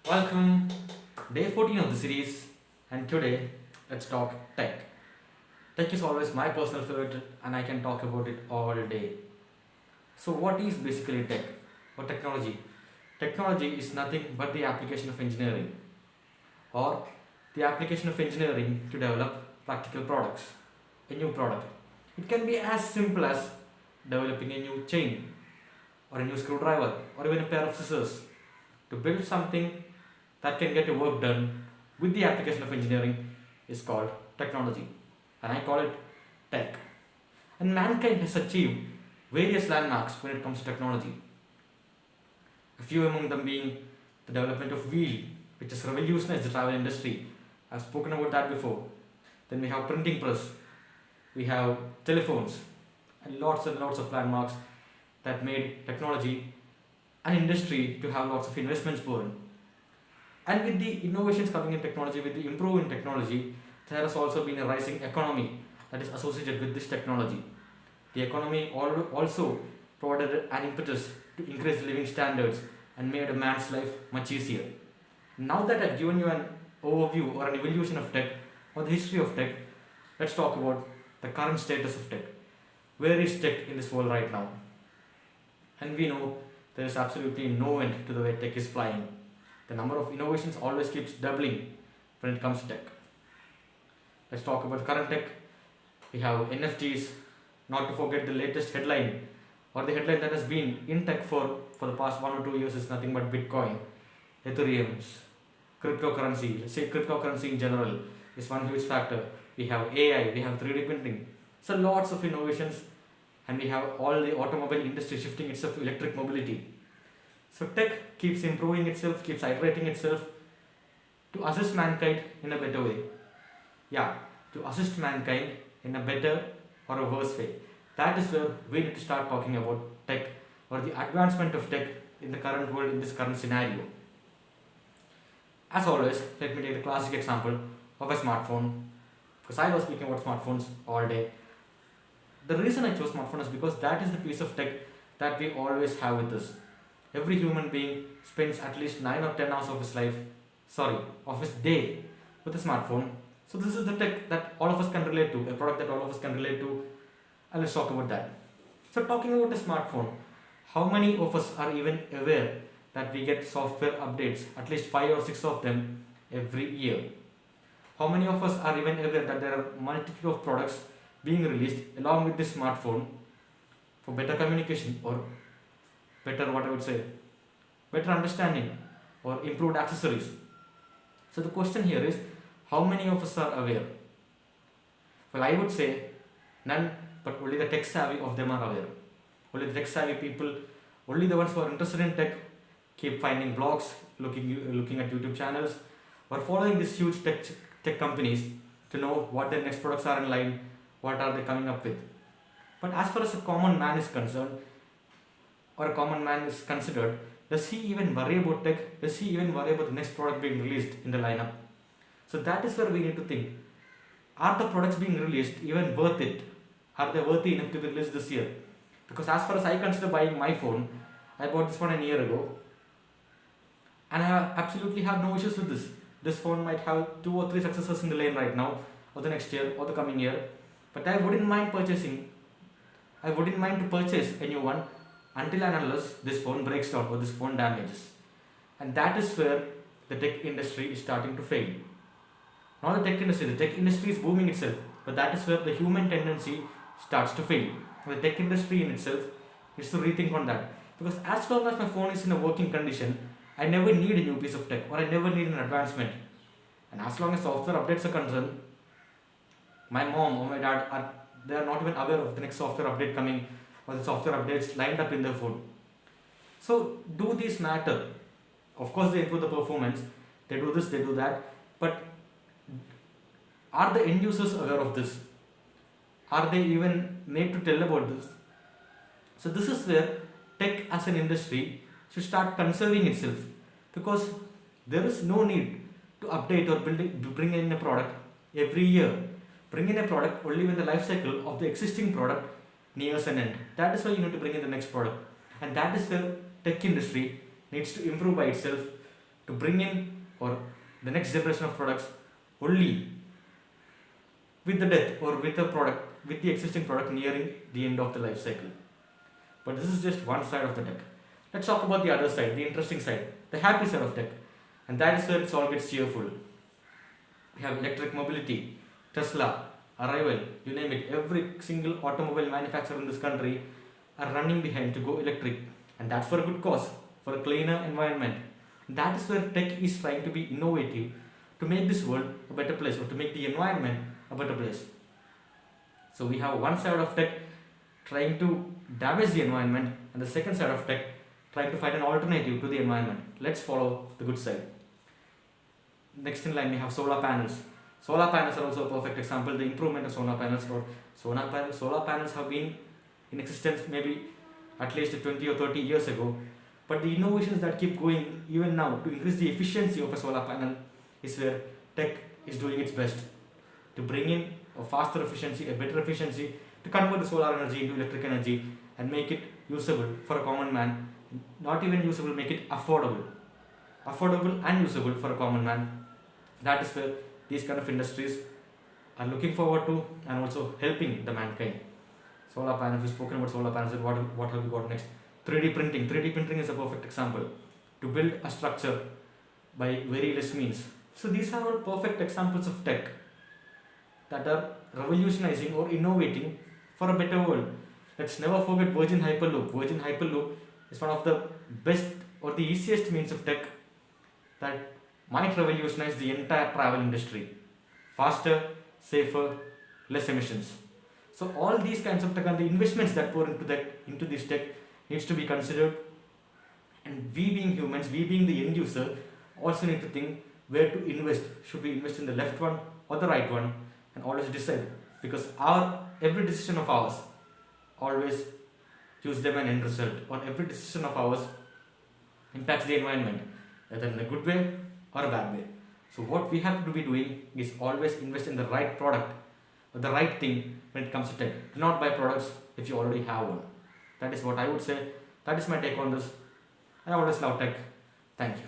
Welcome, day 14 of the series, and today let's talk tech. Tech is always my personal favorite, and I can talk about it all day. So, what is basically tech or technology? Technology is nothing but the application of engineering or the application of engineering to develop practical products, a new product. It can be as simple as developing a new chain or a new screwdriver or even a pair of scissors to build something that can get the work done with the application of engineering is called technology, and I call it tech. And mankind has achieved various landmarks when it comes to technology, a few among them being the development of wheel, which has revolutionized the travel industry. I've spoken about that before. Then we have printing press, we have telephones, and lots of landmarks that made technology an industry to have lots of investments pouring. And with the innovations coming in technology, with the improvement in technology, there has also been a rising economy that is associated with this technology. The economy also provided an impetus to increase living standards and made a man's life much easier. Now that I've given you an overview or an evolution of tech or the history of tech, let's talk about the current status of tech. Where is tech in this world right now? And we know there is absolutely no end to the way tech is flying. The number of innovations always keeps doubling when it comes to tech. Let's talk about current tech. We have NFTs, not to forget the latest headline or the headline that has been in tech for the past 1 or 2 years is nothing but Bitcoin, Ethereum's, cryptocurrency. Let's say cryptocurrency in general is one huge factor. We have AI, we have 3D printing. So lots of innovations, and we have all the automobile industry shifting itself to electric mobility. So tech keeps improving itself, keeps iterating itself to assist mankind in a better way. Yeah, to assist mankind in a better or a worse way. That is where we need to start talking about tech or the advancement of tech in the current world, in this current scenario. As always, let me take the classic example of a smartphone, because I was speaking about smartphones all day. The reason I chose smartphone is because that is the piece of tech that we always have with us. Every human being spends at least 9 or 10 hours of his life, of his day with a smartphone. So this is the tech that all of us can relate to, a product that all of us can relate to, and let's talk about that. So talking about a smartphone, how many of us are even aware that we get software updates, at least 5 or 6 of them every year? How many of us are even aware that there are multitude of products being released along with this smartphone for better communication or better, what I would say, better understanding or improved accessories? So the question here is, how many of us are aware? Well, I would say none, but only the tech savvy of them are aware. Only the tech savvy people, only the ones who are interested in tech, keep finding blogs, looking at YouTube channels, or following these huge tech companies to know what their next products are in line, what are they coming up with. But as far as a common man is concerned, or a common man is considered, does he even worry about tech? Does he even worry about the next product being released in the lineup? So that is where we need to think. Are the products being released even worth it? Are they worthy enough to be released this year? Because as far as I consider buying my phone, I bought this phone a year ago, and I absolutely have no issues with this. This phone might have 2 or 3 successors in the lane right now, or the next year, or the coming year, but I wouldn't mind to purchase a new one until and unless this phone breaks down or this phone damages. And that is where the tech industry is starting to fail. Not the tech industry is booming itself, but that is where the human tendency starts to fail. The tech industry in itself needs to rethink on that. Because as long as my phone is in a working condition, I never need a new piece of tech or I never need an advancement. And as long as software updates are concerned, my mom or my dad they are not even aware of the next software update coming or the software updates lined up in their phone. So do these matter? Of course they improve the performance, they do this, they do that, but are the end users aware of this? Are they even made to tell about this? So this is where tech as an industry should start conserving itself, because there is no need to update or bring in a product every year. Bring in a product only when the life cycle of the existing product nears an end. That is why you need to bring in the next product, and that is where tech industry needs to improve by itself to bring in or the next generation of products only with the death or with the product with the existing product nearing the end of the life cycle. But this is just one side of the tech. Let's talk about the other side, the interesting side, the happy side of tech. And that is where it all gets cheerful. We have electric mobility, Tesla, Arrival, you name it. Every single automobile manufacturer in this country are running behind to go electric. And that's for a good cause, for a cleaner environment. That is where tech is trying to be innovative to make this world a better place or to make the environment a better place. So we have one side of tech trying to damage the environment and the second side of tech trying to find an alternative to the environment. Let's follow the good side. Next in line we have solar panels. Solar panels are also a perfect example. The improvement of solar panels or solar panels have been in existence maybe at least 20 or 30 years ago. But the innovations that keep going even now to increase the efficiency of a solar panel is where tech is doing its best to bring in a faster efficiency, a better efficiency, to convert the solar energy into electric energy and make it usable for a common man. Not even usable, make it affordable. Affordable and usable for a common man. That is where these kind of industries are looking forward to and also helping the mankind. Solar panels, we've spoken about solar panels and what have we got next? 3D printing. 3D printing is a perfect example to build a structure by very less means. So these are all perfect examples of tech that are revolutionizing or innovating for a better world. Let's never forget Virgin Hyperloop. Virgin Hyperloop is one of the best or the easiest means of tech that might revolutionize the entire travel industry. Faster, safer, less emissions. So all these kinds of tech and the investments that pour into this tech needs to be considered. And we being humans, we being the end user, also need to think where to invest. Should we invest in the left one or the right one? And always decide, because every decision of ours always gives them an end result, or every decision of ours impacts the environment, whether in a good way or a bad way. So what we have to be doing is always invest in the right product or the right thing when it comes to tech. Do not buy products if you already have one. That is what I would say. That is my take on this. I always love tech. Thank you.